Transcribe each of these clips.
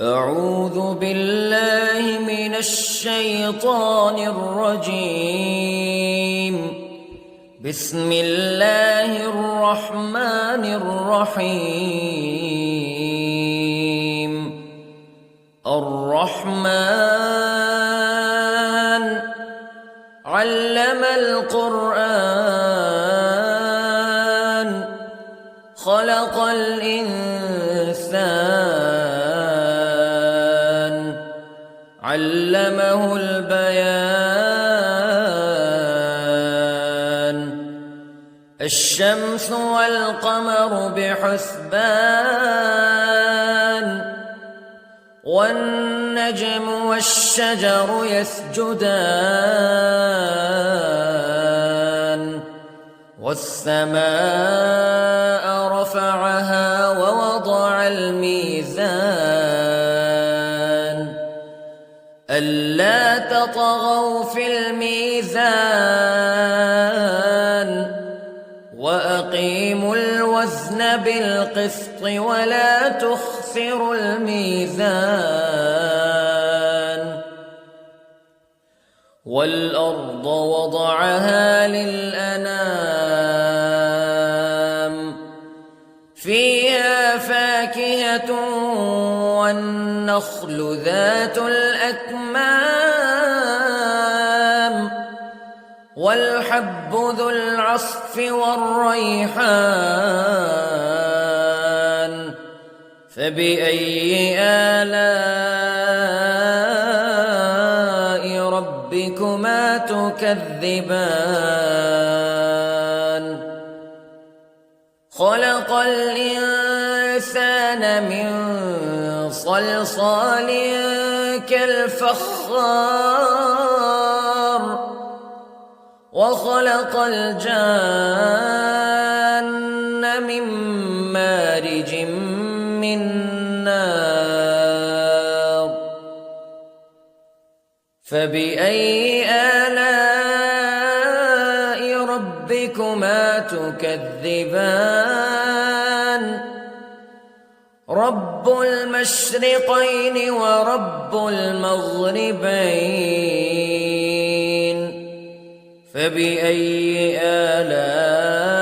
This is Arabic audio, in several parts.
أعوذ بالله من الشيطان الرجيم. بسم الله الرحمن الرحيم. الرحمن علم القرآن خلق الإنسان علمه البيان. الشمس والقمر بحسبان والنجم والشجر يسجدان والسماء رفعها ووضع الميزان ألا تطغوا في الميزان وأقيموا الوزن بالقسط ولا تخسروا الميزان. والأرض وضعها للأنام فيها فاكهة والنخل ذات الأكمام والحب ذو العصف والريحان فبأي آلاء ربكما تكذبان. خلق الإنسان من صلصال كالفخار وخلق الجان من مارج من نار فبأي آلاء ربكما تكذبان. رب المشرقين ورب المغربين فبأي آلاء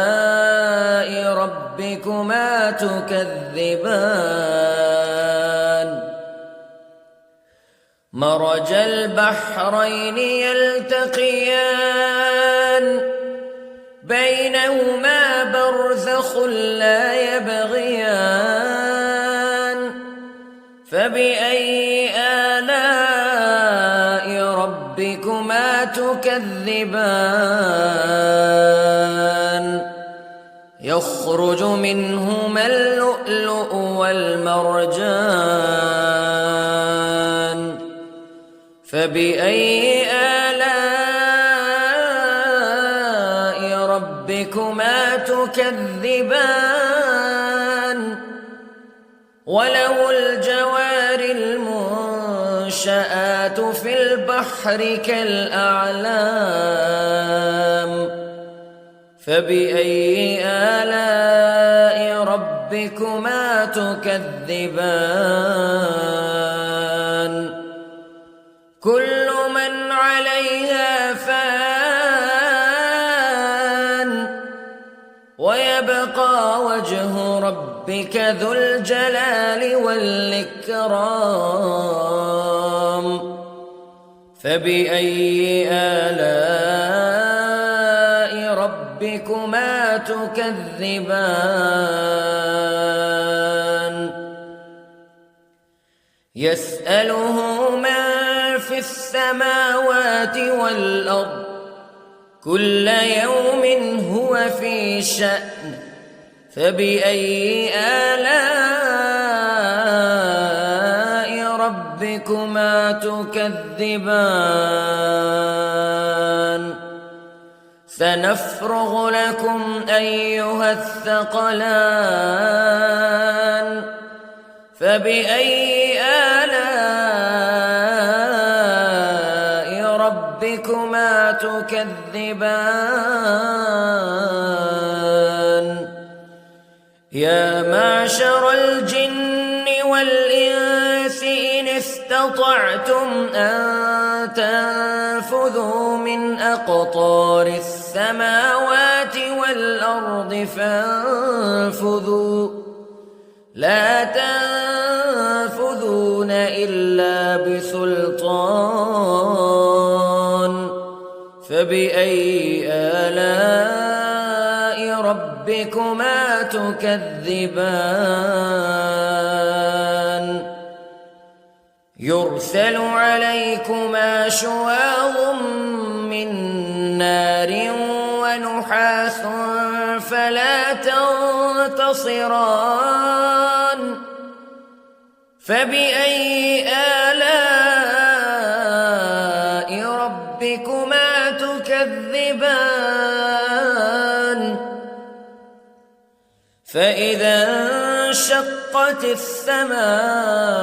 ربكما تكذبان. مرج البحرين يلتقيان بينهما برزخ لا يبغيان فبأي آلاء ربكما تكذبان. يخرج منهما اللؤلؤ والمرجان فبأي آلاء ربكما تكذبان. وله الجوار المنشآت في البحر كالأعلام فبأي آلاء ربكما تكذبان. كل من عليها فان ويبقى وجه ربك ذو الجلال والإكرام فبأي آلاء ربكما تكذبان. يسأله من في السماوات والأرض كل يوم هو في شأن فبأي آلاء ربكما تكذبان. سنفرغ لكم أيها الثقلان فبأي آلاء ربكما تكذبان. يا معشر الجن والإنس استطعتم أن تنفذوا من أقطار السماوات والأرض فانفذوا لا تنفذون إلا بسلطان فبأي آلاء ربكما تكذبان يرسل عليكما شواظ من نار ونحاس فلا تنتصران فبأي آلاء ربكما تكذبان فإذا انشقت السماء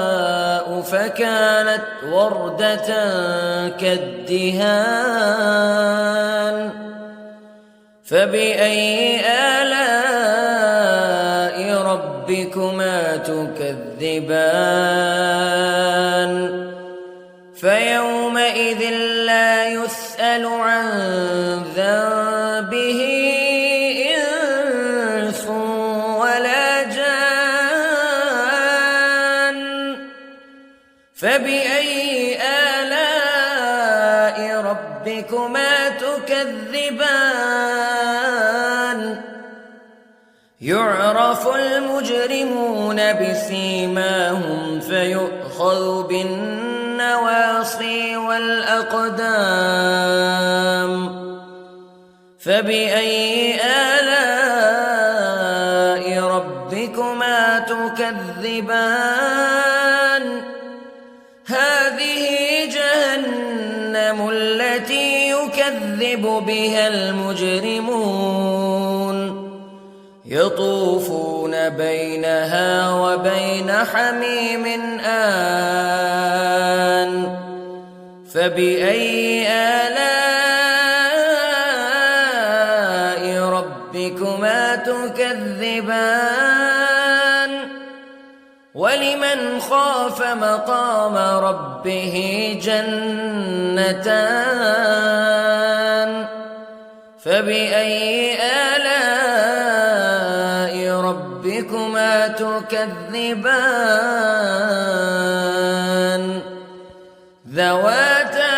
فكانت وردة كالدهان فبأي آلاء ربكما تكذبان فيومئذ لا يسأل عن ذنبه إنس ولا جان فبأي آلاء ربكما تكذبان يعرف المجرمون بسيماهم فيؤخذ بالنواصي والأقدام فبأي آلاء ربكما تكذبان هذه جهنم التي يكذب بها المجرمون يطوفون بينها وبين حميم آن فبأي آلاء ربكما تكذبان ولمن خاف مقام ربه جنتان فبأي آلاء ربكما تكذبان ذواتا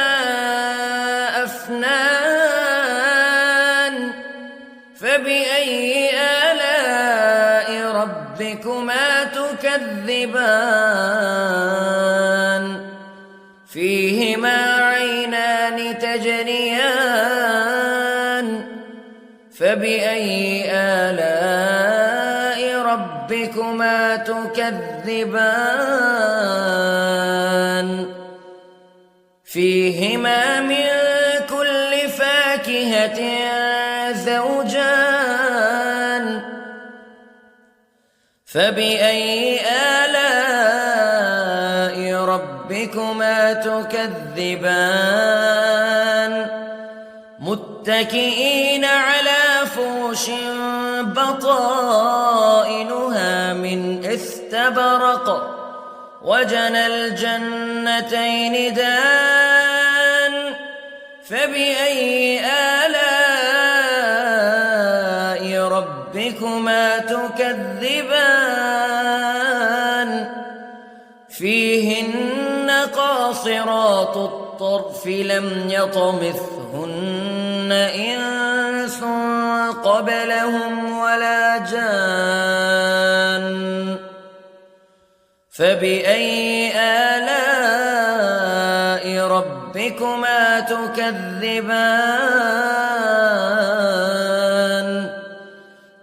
أفنان فبأي آلاء ربكما تكذبان فيهما عينان تجريان فبأي آلاء ربكما تكذبان فيهما من كل فاكهة زوجان فبأي آلاء ربكما تكذبان متكئين على فرش بطائنها من استبرق وجنى الجنتين دان فبأي آلاء ربكما تكذبان فيهن قاصرات الطرف لم يطمثهن إنس قبلهم ولا جان فبأي آلاء ربكما تكذبان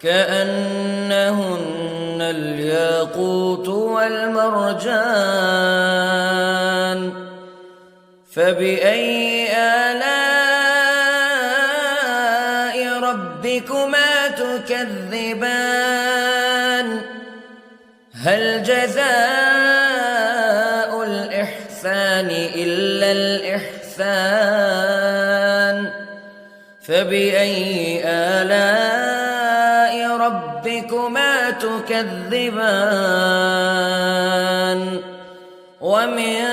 كأنهن الياقوت والمرجان فبأي آلاء ربكما تكذبان هل جزاء الإحسان إلا الإحسان فبأي آلاء ربكما تكذبان ومن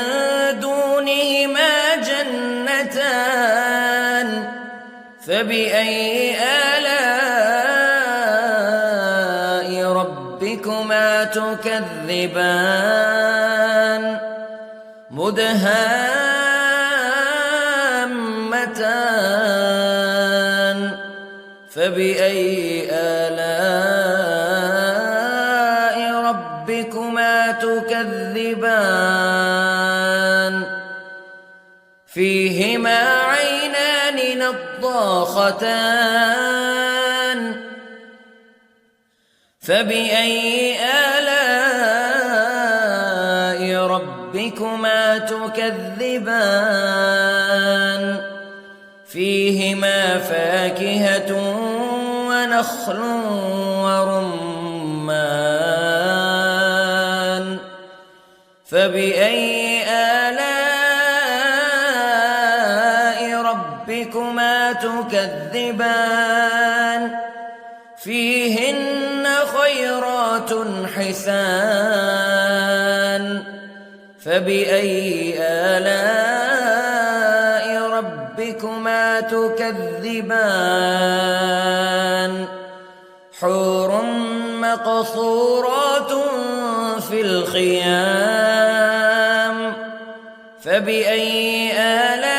دونهما جنتان فبأي آلاء ربكما تكذبان مدهامتان فبأي آلاء ربكما تكذبان فيهما عينان نضاختان فبأي آلاء ربكما تكذبان فيهما فاكهة ونخل ورمان فبأي آلاء ربكما تكذبان فيهن خيرات حسان فبأي آلاء ربكما تكذبان حور مقصورات في الخيام فبأي آلاء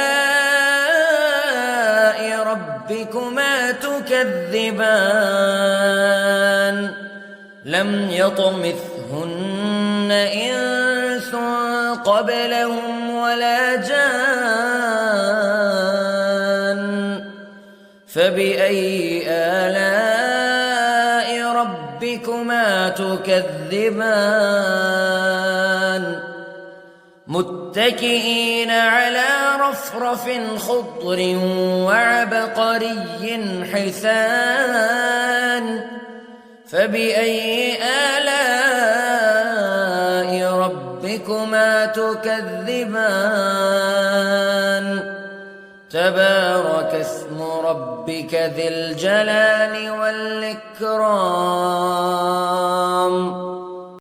ربكما تكذبان لم يطمثهن إنس قبلهم ولا جان فبأي آلاء ربكما تكذبان متكئين على رفرف خضر وعبقري حسان فبأي آلاء ربكما تكذبان تبارك اسم ربك ذي الجلال والإكرام